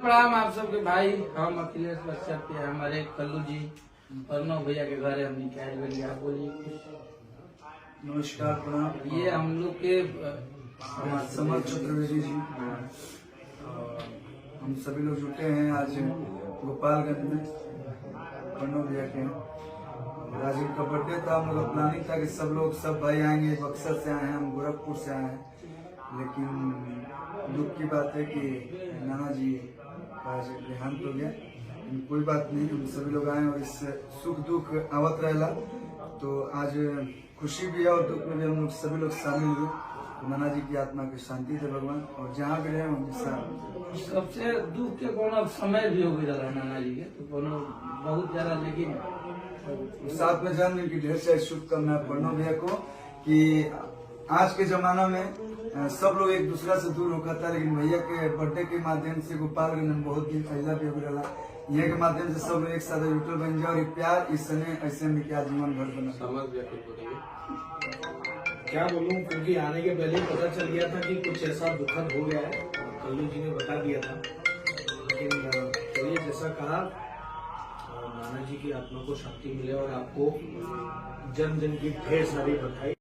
प्रणाम आप सबके भाई। हम अखिलेश कश्यप के हमारे कल्लू जी अर्णव भैया के घर है। हमने क्या बोलिए, आप बोलिए कुछ। नमस्कार, प्रणाम। ये हम लोग के समर चतुर्वेदी जी, हम सभी लोग जुटे हैं आज गोपालगंज में अर्णव भैया के यहाँ। राजीव का बर्थडे था, हम लोग का प्लानिंग था कि सब भाई आएंगे। बक्सर से आए हैं, हम गोरखपुर से आए हैं, लेकिन दुख की बात है कि नाना जी का आज देहांत हो गया। कोई बात नहीं, हम सभी लोग आए और इस सुख दुख आवत रहेला, तो आज खुशी भी है और दुख में भी हम लोग सभी लोग शामिल हुए। तो नाना जी की आत्मा की शांति दे भगवान, और जहाँ भी रहे हमेशा। सबसे दुख के कोनो समय भी हो गया नाना जी के, तो कोनो बहुत ज्यादा, लेकिन साथ में जन्म की ढेर सारी शुभकामनाएं अर्णव भैया को कि आज के जमाना में सब लोग एक दूसरा से दूर होकर था, लेकिन भैया के बर्थडे के माध्यम से गोपालगंज में बहुत दिन पहला भी हो रहा, यहाँ के माध्यम से सब लोग एक साथ जुटल बन जाए और प्यार इस समय ऐसे में क्या जीवन भर बना। क्या बोलूं, क्योंकि आने के पहले पता चल गया था कि कुछ ऐसा दुखद हो गया है, कल्लू जी ने बता दिया था। लेकिन चलिए, जैसा कहा, नाना जी की आत्मा को शक्ति मिले और आपको जन्मदिन की ढेर सारी बधाई।